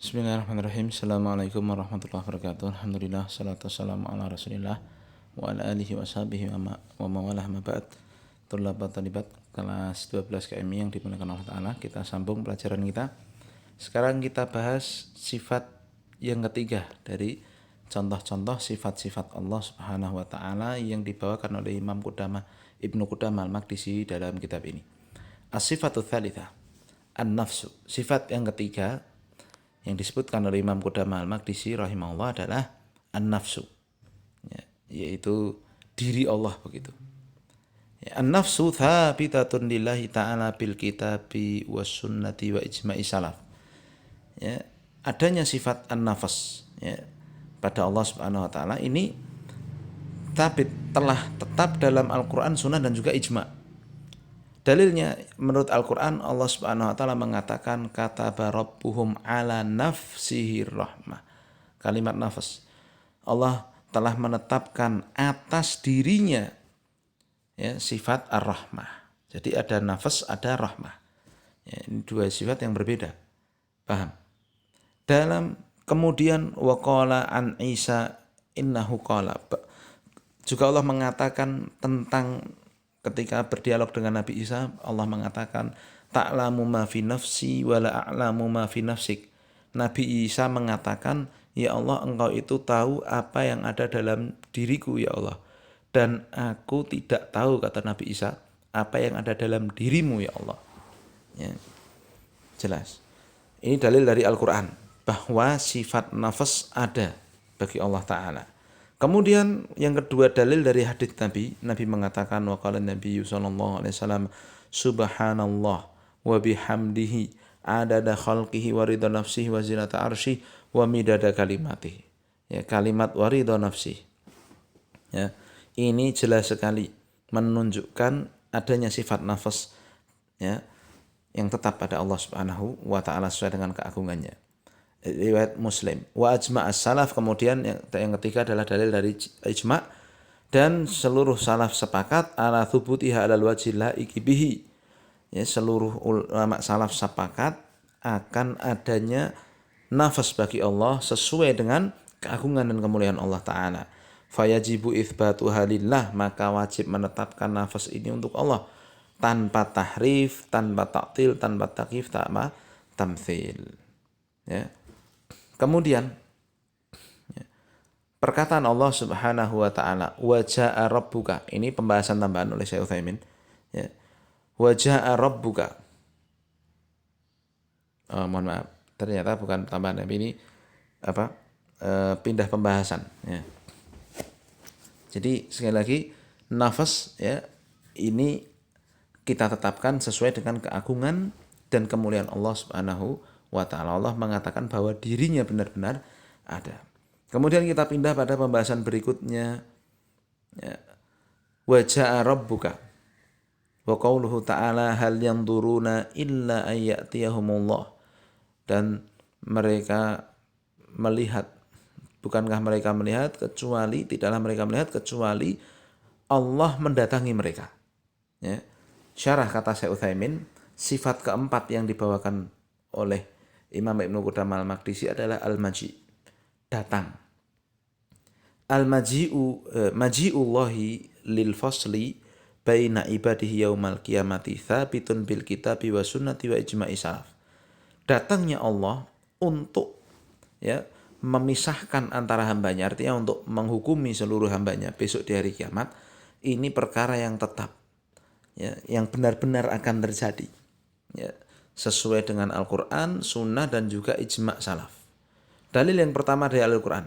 Bismillahirrahmanirrahim. Assalamualaikum warahmatullahi wabarakatuh. Alhamdulillah, salatu wassalamu ala rasulillah wa ala alihi wa sahbihi wa mawalah ma ba'd. Thulabat talibat kelas 12 KMI yang dimuliakan Allah Ta'ala. Kita sambung pelajaran kita. Sekarang kita bahas sifat yang ketiga dari contoh-contoh sifat-sifat Allah Subhanahu wa Ta'ala yang dibawakan oleh Imam Ibnu Qudamah Al-Maqdisi dalam kitab ini. As-sifatu tsalitsa, an-nafsu. Sifat yang ketiga yang disebutkan oleh Imam Qudamah Al-Maqdisi rahimahullah adalah an-nafsu, yaitu diri Allah begitu. An-nafsu thabitatun lillahi ta'ala bil kitabi was sunnati wa ijma'i salaf. Adanya sifat an-nafas pada Allah Subhanahu wa taala ini telah tetap dalam Al-Qur'an, Sunnah dan juga ijma'. Dalilnya menurut Al-Quran Allah Subhanahu wa taala mengatakan kataba rabbuhum ala nafsihi rahmah. Kalimat nafas. Allah telah menetapkan atas dirinya sifat ar-rahmah. Jadi ada nafas, ada rahmah. Ini dua sifat yang berbeda. Paham? Kemudian waqala an Isa innahu qala. Juga Allah mengatakan tentang ketika berdialog dengan Nabi Isa, Allah mengatakan ta'lamu ma fi nafsi wa la a'lamu ma fi nafsik. Nabi Isa mengatakan, ya Allah, engkau itu tahu apa yang ada dalam diriku ya Allah, dan aku tidak tahu, kata Nabi Isa, apa yang ada dalam dirimu ya Allah. Jelas. Ini dalil dari Al-Quran bahwa sifat nafas ada bagi Allah Ta'ala. Kemudian yang kedua dalil dari hadits Nabi mengatakan wa qala Nabi sallallahu alaihi wasallam subhanallah wa bihamdihi adada khalqihi wa ridha nafsihi wa zinata arsy wa midada kalimatihi. Kalimat wa ridha nafsihi. Ini jelas sekali menunjukkan adanya sifat nafas yang tetap pada Allah Subhanahu wa taala sesuai dengan keagungannya. Riwayat Muslim. Wa ajma' as-salaf, kemudian yang ketiga adalah dalil dari ijma', dan seluruh salaf sepakat ala thubutiha alal wajhil laiki bihi. Seluruh ulama salaf sepakat akan adanya nafas bagi Allah sesuai dengan keagungan dan kemuliaan Allah Ta'ala. Fayajibu itsbatuha lillah, maka wajib menetapkan nafas ini untuk Allah tanpa tahrif, tanpa ta'til, tanpa takyif, tanpa tamtsil. Kemudian perkataan Allah Subhanahu wa taala wa jaa rabbuka, ini pembahasan tambahan oleh Syekh Utsaimin. Wa jaa rabbuka. Mohon maaf, ternyata bukan tambahan, tapi ini pindah pembahasan Jadi sekali lagi nafas ini kita tetapkan sesuai dengan keagungan dan kemuliaan Allah Subhanahu wa ta'ala. Allah mengatakan bahwa dirinya benar-benar ada. Kemudian kita pindah pada pembahasan berikutnya. Wa ja'a rabbuka wa qauluhu ta'ala hal yanzuruna illa ayyatiyahumullah. Dan mereka melihat, bukankah mereka melihat kecuali, tidaklah mereka melihat kecuali Allah mendatangi mereka. Syarah kata Syekh Utsaimin, sifat keempat yang dibawakan oleh Imam Ibnu Qudamah Al-Maqdisi adalah al-maji, datang. Maji'ullahi lil fasli baina ibadihi yaumal qiyamati tsabitun bil kitabi wa sunnati wa ijma'i salaf. Datangnya Allah untuk memisahkan antara hambanya, artinya untuk menghukumi seluruh hambanya besok di hari kiamat. Ini perkara yang tetap, yang benar-benar akan terjadi, sesuai dengan Al-Quran, Sunnah dan juga ijma' salaf. Dalil yang pertama dari Al-Quran,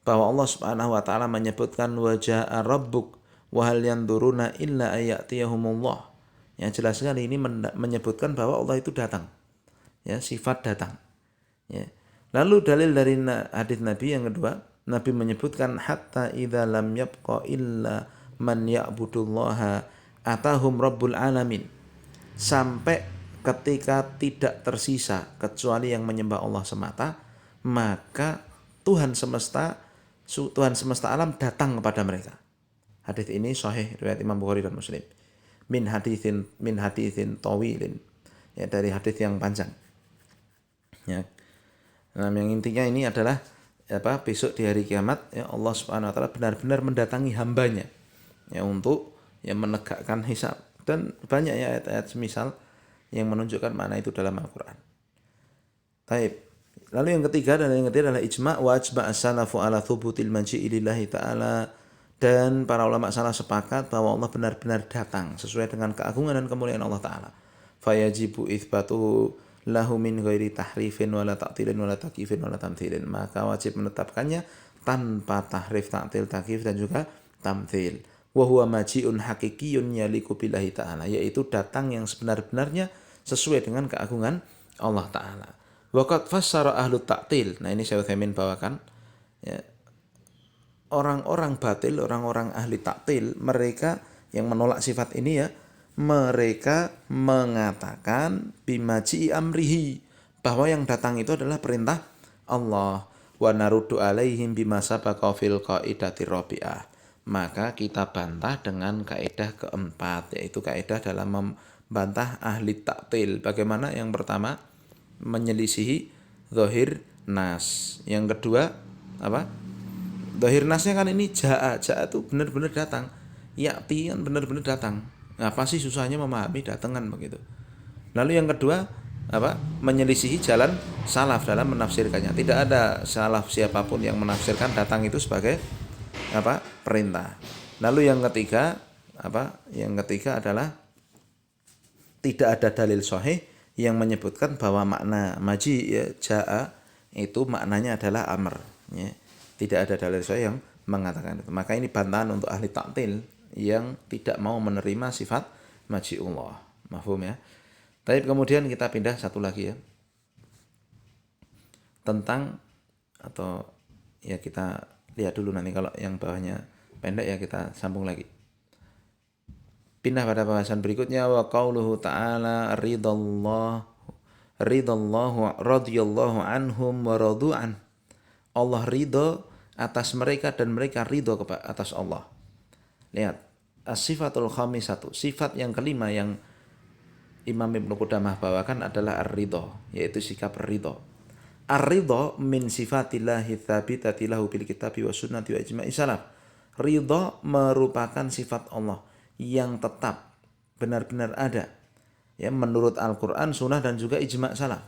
bahwa Allah Subhanahu wa taala menyebutkan wa jaa rabbuk wa hal yanzuruna illa ayyatiyahumullah. Yang jelas sekali ini menyebutkan bahwa Allah itu datang. Sifat datang. Lalu dalil dari hadis Nabi yang kedua, Nabi menyebutkan hatta idza lam yabqa illa man ya'budullaha atahum rabbul alamin. Sampai ketika tidak tersisa kecuali yang menyembah Allah semata, maka Tuhan semesta alam datang kepada mereka. Hadis ini sahih riwayat Imam Bukhari dan Muslim. Min haditsin tawilin, dari hadis yang panjang. Nah, yang intinya ini adalah besok di hari kiamat ya Allah Subhanahu wa taala benar-benar mendatangi hambanya ya untuk menegakkan hisab, dan banyak ya ayat-ayat semisal yang menunjukkan mana itu dalam Al-Qur'an. Taib. Lalu yang ketiga adalah ijma' wa ajma' as-salafu ala thubutil maji'i lillahi ta'ala, dan para ulama salaf sepakat bahwa Allah benar-benar datang sesuai dengan keagungan dan kemuliaan Allah Ta'ala. Fayajibu itsbatu lahu min ghairi tahrifin wala ta'tilin wala takyifin wala tamthilin. Maka wajib menetapkannya tanpa tahrif, ta'til, takyif dan juga tamthil. Wa huwa maji'un haqiqiyyun yaliku billahi ta'ala, yaitu datang yang sebenar-benarnya sesuai dengan keagungan Allah Ta'ala. Waqad fassara ahlu ta'til. Nah, ini Syekh Utsaimin bawakan ya, orang-orang batil, orang-orang ahli taktil, mereka yang menolak sifat ini ya, mereka mengatakan bimaji amrihi, bahwa yang datang itu adalah perintah Allah. Wa naruddu alaihim bima sabaqa fil qaidati rabi'ah. Maka kita bantah dengan kaidah keempat, yaitu kaidah dalam membantah ahli taktil. Bagaimana? Yang pertama, menyelisihi zahir nas. Yang kedua, apa? Zahir nasnya kan ini ja'a itu benar-benar datang. Ya'ti kan benar-benar datang. Nah, apa sih susahnya memahami datang kan begitu. Lalu yang kedua, menyelisihi jalan salaf dalam menafsirkannya. Tidak ada salaf siapapun yang menafsirkan datang itu sebagai perintah. Lalu yang ketiga, Yang ketiga adalah tidak ada dalil sahih yang menyebutkan bahwa makna maji ya ja'a itu maknanya adalah amr ya. Tidak ada dalil sahih yang mengatakan itu. Maka ini bantahan untuk ahli taktil yang tidak mau menerima sifat maji'ullah. Mafhum ya. Tapi kemudian kita pindah satu lagi ya. Tentang atau ya kita lihat dulu nanti, kalau yang bawahnya pendek ya kita sambung lagi. Pindah pada bahasan berikutnya, wa qauluhu ta'ala ridallahu radhiyallahu anhum wa radu'an. Allah ridho atas mereka dan mereka ridho atas Allah. Lihat, as-sifatul khamisatu, sifat yang kelima yang Imam Ibnu Qudamah bawakan adalah ar-ridho, yaitu sikap ridho. Ar-ridho min sifatillahi tsabitati lahu bil kitabi wa sunnati wa ijma'i salaf. Ridho merupakan sifat Allah yang tetap benar-benar ada ya menurut Al-Qur'an, sunnah dan juga ijma' salaf.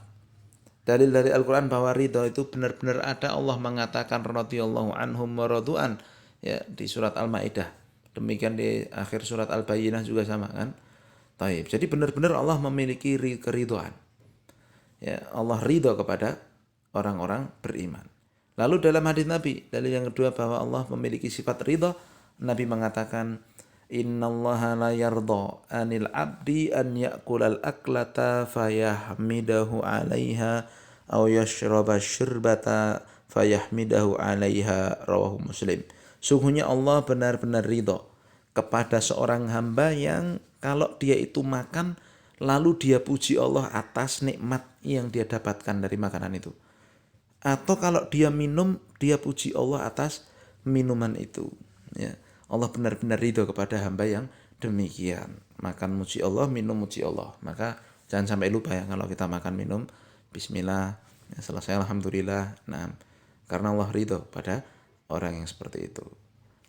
Dalil dari Al-Qur'an bahwa ridho itu benar-benar ada. Allah mengatakan radhiyallahu anhum wa radu'an ya di surat Al-Maidah. Demikian di akhir surat Al-Bayyinah juga sama kan. Taib. Jadi benar-benar Allah memiliki keridhaan. Ya, Allah ridho kepada orang-orang beriman. Lalu dalam hadis Nabi, dalil yang kedua bahwa Allah memiliki sifat ridho, Nabi mengatakan innallaha la yardha anil abdi an ya'kulal aklata fayahmidahu 'alaiha aw yashraba syurbata fayahmidahu 'alaiha, rawahu Muslim. Sungguhnya Allah benar-benar ridho kepada seorang hamba yang kalau dia itu makan lalu dia puji Allah atas nikmat yang dia dapatkan dari makanan itu. Atau kalau dia minum, dia puji Allah atas minuman itu. Ya. Allah benar-benar ridho kepada hamba yang demikian. Makan muji Allah, minum muji Allah. Maka jangan sampai lupa ya, kalau kita makan minum, bismillah, ya selesai alhamdulillah. Nah, karena Allah ridho pada orang yang seperti itu.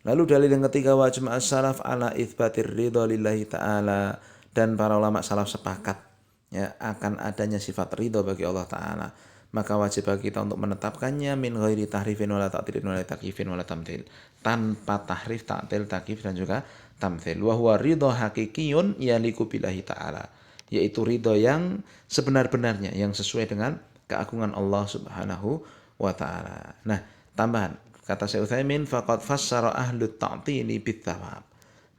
Lalu dalil yang ketiga, wa ajma'as salaf ala itsbatir ridho lillahi ta'ala, dan para ulama salaf sepakat ya akan adanya sifat ridho bagi Allah Ta'ala. Maka wajib bagi kita untuk menetapkannya min ghairi tahrifin wala ta'tilin wala takyifin wala tamthil, tanpa tahrif, ta'til, takyif dan juga tamthil. Wa huwa ridho haqiqiyyun yaliku billahi ta'ala, yaitu ridho yang sebenar-benarnya, yang sesuai dengan keagungan Allah Subhanahu wa taala. Nah, tambahan kata Syekh Utsaimin, faqad fassara ahlut ta'tili bitsawab.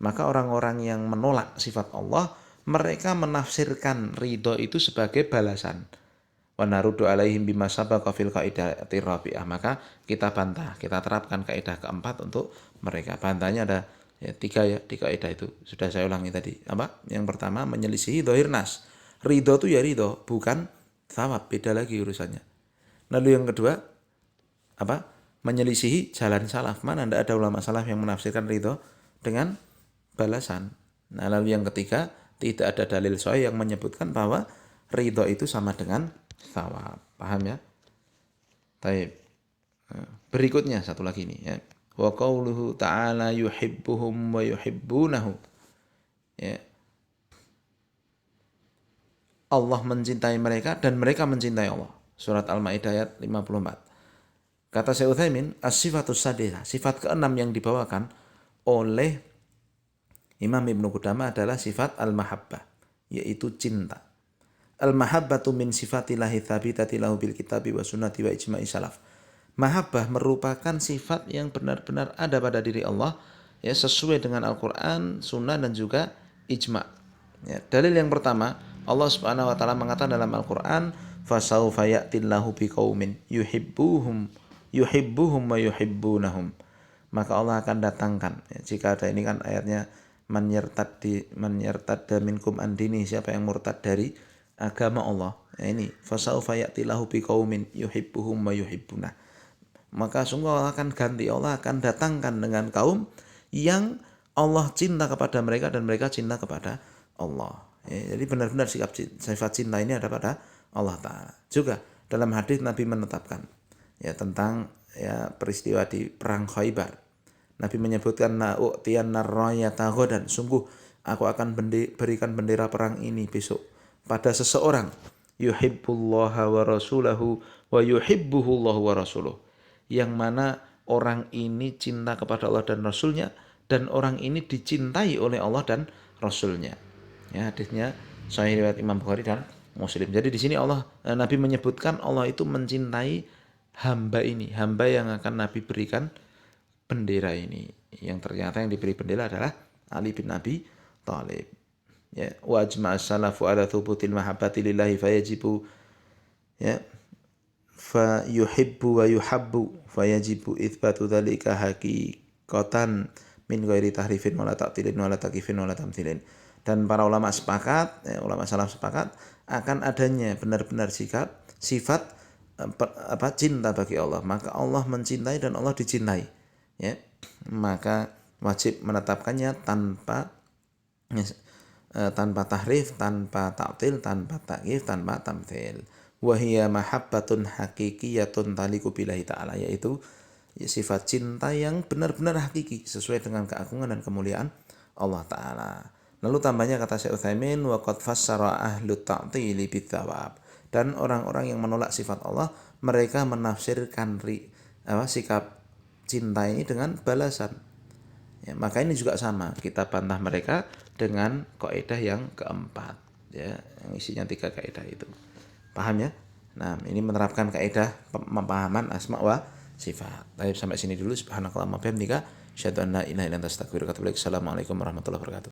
Maka orang-orang yang menolak sifat Allah, mereka menafsirkan ridho itu sebagai balasan. Wa naruddu alaihim bima sabaqa fil qaidati rabi'ah. Maka kita bantah, kita terapkan kaidah keempat untuk mereka. Bantahnya ada tiga ya di kaidah itu. Sudah saya ulangi tadi. Yang pertama, menyelisihi dhahir nas. Ridho itu ya ridho, bukan thawab, beda lagi urusannya. Lalu yang kedua, menyelisihi jalan salaf. Mana tidak ada ulama salaf yang menafsirkan ridho dengan balasan. Nah, lalu yang ketiga, tidak ada dalil sahih yang menyebutkan bahwa ridho itu sama dengan thawab. Paham ya? Taib. Berikutnya satu lagi ini ya. Wa qauluhu ta'ala yuhibbuhum wa yuhibbunahu. Ya. Allah mencintai mereka dan mereka mencintai Allah. Surat Al-Maidah ayat 54. Kata Syekh Utsaimin, as-sifatus sadisah, sifat keenam yang dibawakan oleh Imam Ibnu Qudamah adalah sifat al-mahabbah, yaitu cinta. Al-mahabbatu min sifatillahi tsabitati lahu bil kitabi wa sunnati wa ijma'i salaf. Mahabbah merupakan sifat yang benar-benar ada pada diri Allah, ya, sesuai dengan Al-Qur'an, sunnah dan juga ijma'. Ya, dalil yang pertama, Allah Subhanahu wa taala mengatakan dalam Al-Qur'an, fasaufa ya'tillahu biqaumin yuhibbuhum wa yuhibbunahum. Maka Allah akan datangkan, ya, jika ada ini kan ayatnya man yartadda minkum an dini, siapa yang murtad dari agama Allah. Ya, ini fasaufa ya'tillahu biqaumin yuhibbuhum wa yuhibbunah. Maka sungguh Allah akan ganti, Allah akan datangkan dengan kaum yang Allah cinta kepada mereka dan mereka cinta kepada Allah. Ya, jadi benar-benar sifat cinta ini ada pada Allah Ta'ala. Juga dalam hadis Nabi menetapkan ya tentang ya peristiwa di perang Khaybar. Nabi menyebutkan na'u'tiyanna rayata ghadan, sungguh aku akan berikan bendera perang ini besok pada seseorang yuhibbullaha wa rasulahu wa yuhibbuhullahu wa rasuluh, yang mana orang ini cinta kepada Allah dan Rasulnya, dan orang ini dicintai oleh Allah dan Rasulnya. Ya, hadisnya sahih riwayat Imam Bukhari dan Muslim. Jadi di sini Nabi menyebutkan Allah itu mencintai hamba ini, hamba yang akan Nabi berikan bendera ini. Yang ternyata yang diberi bendera adalah Ali bin Abi Thalib. Ya, wa ajma'a salafu ala thubutil mahabbati lillahi fayajibu ya fa yuhibbu wa yuhabbu fayajibu itsbatu dzalika haqiqatan min ghairi tahrifin wala ta'tilin wala takifin wala tamthilin. Dan para ulama sepakat, ya, ulama salaf sepakat akan adanya benar-benar sifat cinta bagi Allah. Maka Allah mencintai dan Allah dicintai. Ya. Maka wajib menetapkannya tanpa tahrif, tanpa ta'til, tanpa takif, tanpa tamthil. Wahiyya mahabbatun haqiqiyatun taliqu billahi ta'ala, yaitu ya, sifat cinta yang benar-benar hakiki sesuai dengan keagungan dan kemuliaan Allah Ta'ala. Lalu tambahnya kata Syekh Utsaimin, wa qad fassara ahlut ta'tili bitsawab, dan orang-orang yang menolak sifat Allah mereka menafsirkan sikap cinta ini dengan balasan. Ya, maka ini juga sama, kita bantah mereka dengan kaidah yang keempat, ya, yang isinya 3 kaidah itu. Paham ya? Nah, ini menerapkan kaidah pemahaman asma wa sifat. Baik, sampai sini dulu. Subhanakallahumma wa bihamdika asyhadu an la ilaha illa anta astaghfiruka wa atubu ilaik. Assalamualaikum warahmatullahi wabarakatuh.